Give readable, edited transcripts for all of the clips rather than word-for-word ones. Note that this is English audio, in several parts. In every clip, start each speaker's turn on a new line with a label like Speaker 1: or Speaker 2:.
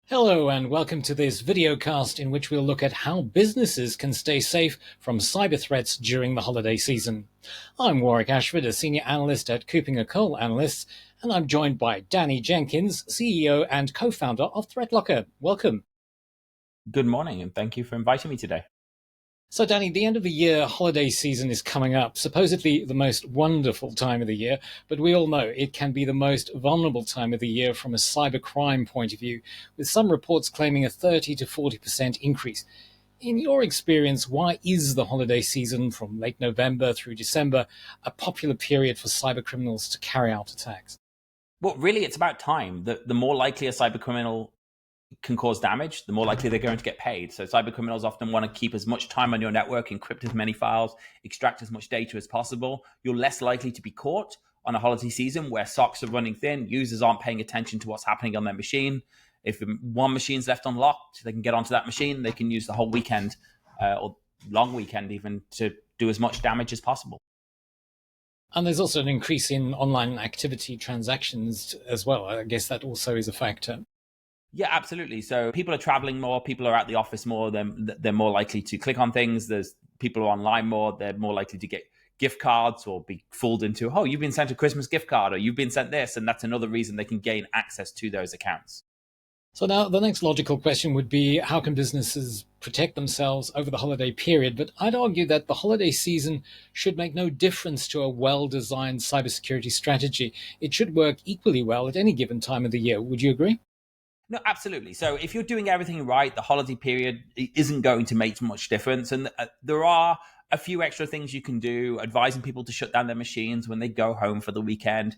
Speaker 1: Hello and welcome to this videocast in which we'll look at how businesses can stay safe from cyber threats during the holiday season. I'm Warwick Ashford, a senior analyst at KuppingerCole Analysts, and I'm joined by Danny Jenkins, CEO and co-founder of ThreatLocker. Welcome.
Speaker 2: Good morning, and thank you for inviting me today.
Speaker 1: So, Danny, the end of the year holiday season is coming up, supposedly the most wonderful time of the year, but we all know it can be the most vulnerable time of the year from a cybercrime point of view, with some reports claiming a 30 to 40% increase. In your experience, why is the holiday season from late November through December a popular period for cybercriminals to carry out attacks?
Speaker 2: Well, really, it's about time. The more likely a cybercriminal can cause damage, the more likely they're going to get paid. So cybercriminals often want to keep as much time on your network, encrypt as many files, extract as much data as possible. You're less likely to be caught on a holiday season where socks are running thin, users aren't paying attention to what's happening on their machine. If one machine's left unlocked, they can get onto that machine. They can use the whole weekend or long weekend even to do as much damage as possible.
Speaker 1: And there's also an increase in online activity transactions as well. I guess that also is a factor.
Speaker 2: Yeah, absolutely. So people are traveling more, people are at the office more, they're more likely to click on things. There's people are online more, they're more likely to get gift cards or be fooled into, oh, you've been sent a Christmas gift card or you've been sent this. And that's another reason they can gain access to those accounts.
Speaker 1: So now the next logical question would be, how can businesses protect themselves over the holiday period? But I'd argue that the holiday season should make no difference to a well-designed cybersecurity strategy. It should work equally well at any given time of the year. Would you agree?
Speaker 2: No, absolutely. So if you're doing everything right, the holiday period isn't going to make much difference. And there are a few extra things you can do, advising people to shut down their machines when they go home for the weekend.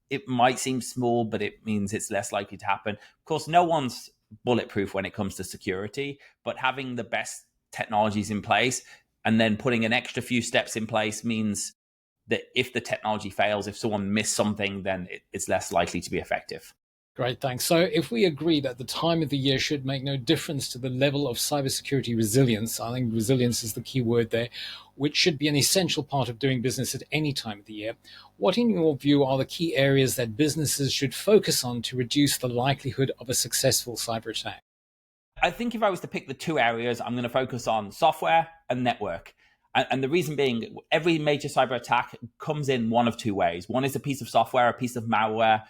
Speaker 2: It might seem small, but it means it's less likely to happen. Of course, no one's bulletproof when it comes to security, but having the best technologies in place and then putting an extra few steps in place means that if the technology fails, if someone missed something, then it's less likely to be effective.
Speaker 1: Great, thanks. So if we agree that the time of the year should make no difference to the level of cybersecurity resilience, I think resilience is the key word there, which should be an essential part of doing business at any time of the year. What, in your view, are the key areas that businesses should focus on to reduce the likelihood of a successful cyber attack?
Speaker 2: I think if I was to pick the two areas, I'm going to focus on software and network. And the reason being, every major cyber attack comes in one of two ways. One is a piece of software, a piece of malware,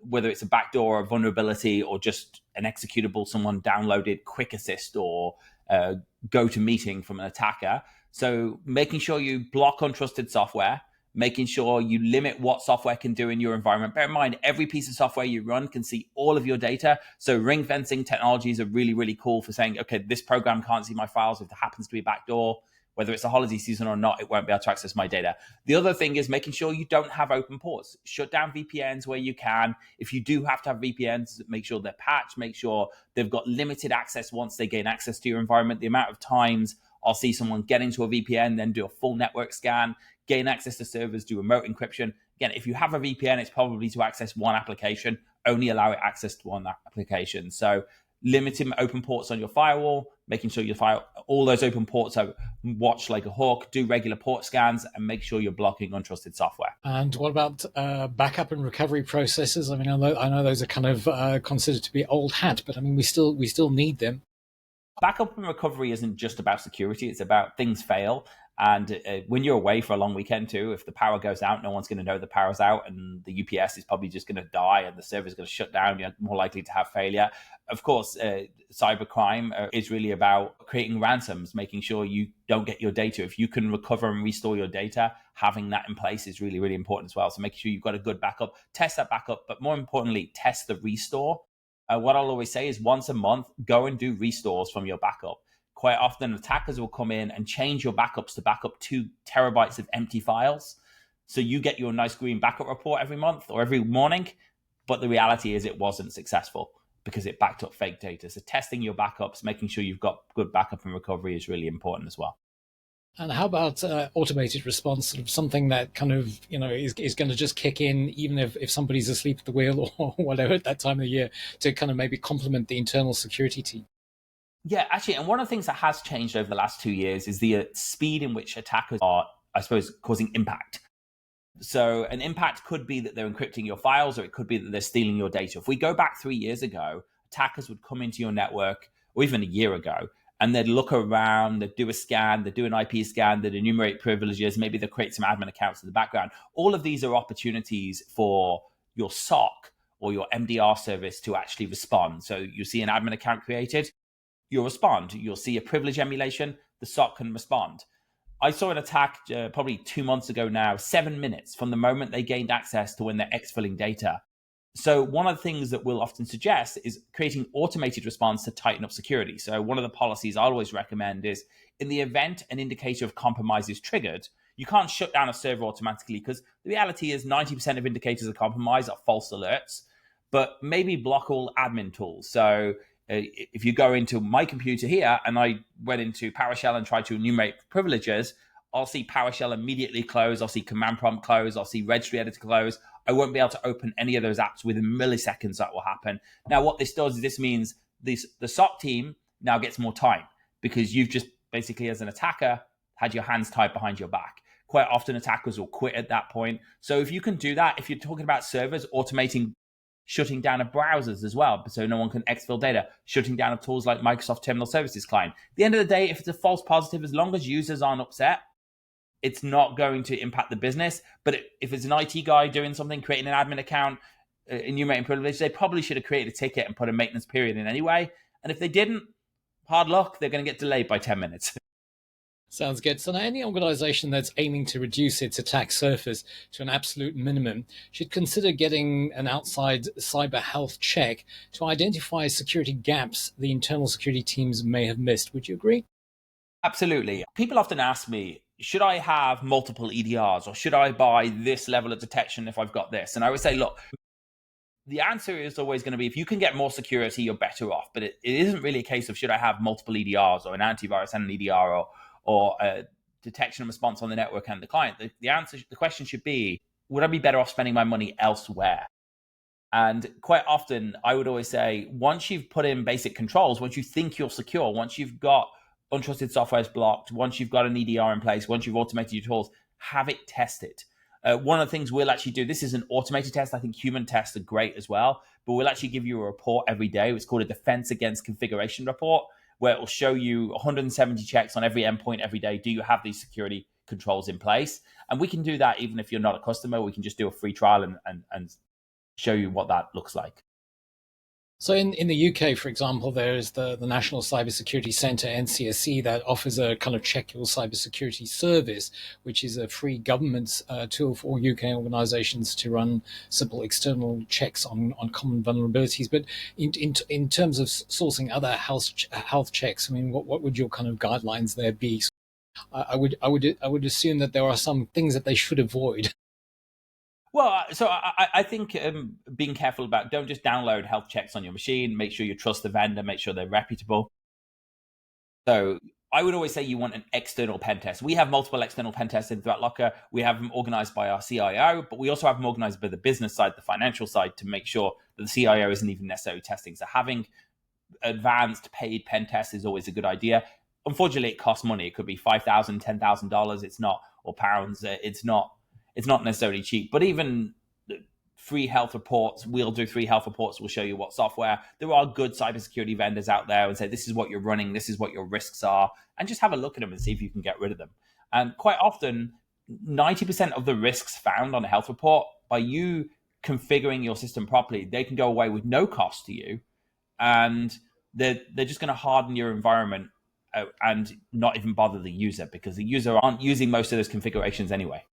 Speaker 2: whether it's a backdoor or a vulnerability or just an executable someone downloaded, quick assist or GoToMeeting from an attacker. So making sure you block untrusted software, making sure you limit what software can do in your environment. Bear in mind, every piece of software you run can see all of your data. So ring fencing technologies are really, really cool for saying, okay, this program can't see my files if there happens to be a backdoor. Whether it's a holiday season or not, it won't be able to access my data. The other thing is making sure you don't have open ports. Shut down VPNs where you can. If you do have to have VPNs, make sure they're patched, make sure they've got limited access once they gain access to your environment. The amount of times I'll see someone get into a VPN, then do a full network scan, gain access to servers, do remote encryption. Again, if you have a VPN, it's probably to access one application, only allow it access to one application. So limiting open ports on your firewall, making sure all those open ports are watched like a hawk, do regular port scans, and make sure you're blocking untrusted software.
Speaker 1: And what about backup and recovery processes? I mean, I know those are kind of considered to be old hat, but I mean, we still need them.
Speaker 2: Backup and recovery isn't just about security. It's about things fail. And when you're away for a long weekend too, if the power goes out, no one's going to know the power's out and the UPS is probably just going to die and the server's going to shut down. You're more likely to have failure. Of course, cybercrime is really about creating ransoms, making sure you don't get your data. If you can recover and restore your data, having that in place is really, really important as well. So making sure you've got a good backup, test that backup, but more importantly, test the restore. What I'll always say is once a month, go and do restores from your backup. Quite often, attackers will come in and change your backups to back up 2 terabytes of empty files. So you get your nice green backup report every month or every morning. But the reality is it wasn't successful because it backed up fake data. So testing your backups, making sure you've got good backup and recovery is really important as well.
Speaker 1: And how about automated response, sort of something that kind of, is going to just kick in even if somebody's asleep at the wheel or whatever at that time of the year to kind of maybe complement the internal security team?
Speaker 2: Yeah, actually, and one of the things that has changed over the last 2 years is the speed in which attackers are, I suppose, causing impact. So an impact could be that they're encrypting your files, or it could be that they're stealing your data. If we go back 3 years ago, attackers would come into your network, or even a year ago, and they'd look around, they'd do a scan, they'd do an IP scan, they'd enumerate privileges, maybe they'd create some admin accounts in the background. All of these are opportunities for your SOC or your MDR service to actually respond. So you see an admin account created, you'll respond. You'll see a privilege emulation, the SOC can respond. I saw an attack probably 2 months ago now, 7 minutes from the moment they gained access to when they're exfilling data. So one of the things that we'll often suggest is creating automated response to tighten up security. So one of the policies I always recommend is, in the event an indicator of compromise is triggered, you can't shut down a server automatically, because the reality is 90% of indicators of compromise are false alerts, but maybe block all admin tools. So if you go into my computer here and I went into PowerShell and tried to enumerate privileges, I'll see PowerShell immediately close. I'll see command prompt close. I'll see registry editor close. I won't be able to open any of those apps within milliseconds. That will happen. Now, what this does is this means the SOC team now gets more time, because you've just basically, as an attacker, had your hands tied behind your back. Quite often attackers will quit at that point. So if you can do that, if you're talking about servers, automating shutting down of browsers as well, so no one can exfil data, shutting down of tools like Microsoft Terminal Services Client. At the end of the day, if it's a false positive, as long as users aren't upset, it's not going to impact the business. But if it's an IT guy doing something, creating an admin account, enumerating privilege, they probably should have created a ticket and put a maintenance period in anyway. And if they didn't, hard luck, they're going to get delayed by 10 minutes.
Speaker 1: Sounds good. So now any organization that's aiming to reduce its attack surface to an absolute minimum should consider getting an outside cyber health check to identify security gaps the internal security teams may have missed. Would you agree?
Speaker 2: Absolutely. People often ask me, should I have multiple EDRs, or should I buy this level of detection if I've got this? And I would say, look, the answer is always going to be, if you can get more security, you're better off. But it isn't really a case of should I have multiple EDRs or an antivirus and an EDR, or a detection and response on the network and the client. The question should be, would I be better off spending my money elsewhere? And quite often, I would always say, once you've put in basic controls, once you think you're secure, once you've got untrusted software is blocked, once you've got an EDR in place, once you've automated your tools, have it tested. One of the things we'll actually do, this is an automated test. I think human tests are great as well, but we'll actually give you a report every day. It's called a defense against configuration report, where it will show you 170 checks on every endpoint every day. Do you have these security controls in place? And we can do that even if you're not a customer. We can just do a free trial and show you what that looks like.
Speaker 1: So in the UK, for example, there's the National Cybersecurity Centre, NCSC, that offers a kind of check your cybersecurity service, which is a free government tool for UK organisations to run simple external checks on common vulnerabilities. But in terms of sourcing other health checks, I mean, what would your kind of guidelines there be? I would assume that there are some things that they should avoid.
Speaker 2: Well, so I think being careful about, don't just download health checks on your machine. Make sure you trust the vendor. Make sure they're reputable. So I would always say you want an external pen test. We have multiple external pen tests in ThreatLocker. We have them organized by our CIO, but we also have them organized by the business side, the financial side, to make sure that the CIO isn't even necessarily testing. So having advanced paid pen tests is always a good idea. Unfortunately, it costs money. It could be $5,000, $10,000. It's not, or pounds. It's not necessarily cheap, but even free health reports, we'll do free health reports. We'll show you what software. There are good cybersecurity vendors out there and say, this is what you're running, this is what your risks are, and just have a look at them and see if you can get rid of them. And quite often, 90% of the risks found on a health report, by you configuring your system properly, they can go away with no cost to you. And they're just going to harden your environment and not even bother the user, because the user aren't using most of those configurations anyway.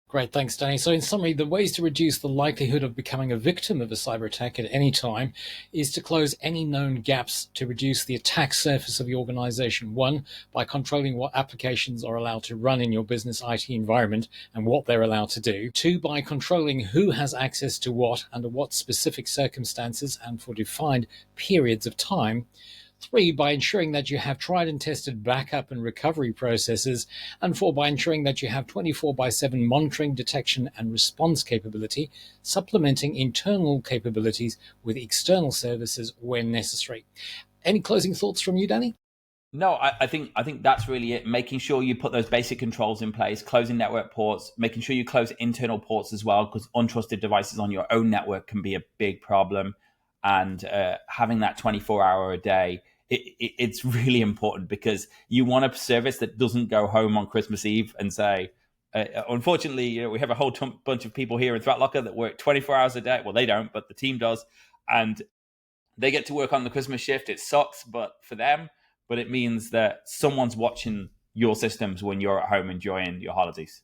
Speaker 1: Great, thanks, Danny. So in summary, the ways to reduce the likelihood of becoming a victim of a cyber attack at any time is to close any known gaps to reduce the attack surface of your organization. One, by controlling what applications are allowed to run in your business IT environment and what they're allowed to do. Two, by controlling who has access to what, under what specific circumstances and for defined periods of time. Three, by ensuring that you have tried and tested backup and recovery processes. And four, by ensuring that you have 24/7 monitoring, detection, and response capability, supplementing internal capabilities with external services when necessary. Any closing thoughts from you, Danny?
Speaker 2: No, I think that's really it. Making sure you put those basic controls in place, closing network ports, making sure you close internal ports as well, because untrusted devices on your own network can be a big problem. and having that 24-hour a day, it's really important, because you want a service that doesn't go home on Christmas Eve and say, unfortunately, we have a whole bunch of people here in ThreatLocker that work 24 hours a day. Well, they don't, but the team does. And they get to work on the Christmas shift. It sucks, but for them, but it means that someone's watching your systems when you're at home enjoying your holidays.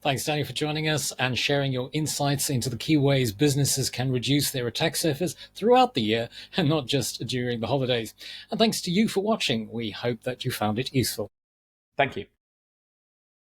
Speaker 1: Thanks, Danny, for joining us and sharing your insights into the key ways businesses can reduce their attack surface throughout the year and not just during the holidays. And thanks to you for watching. We hope that you found it useful.
Speaker 2: Thank you.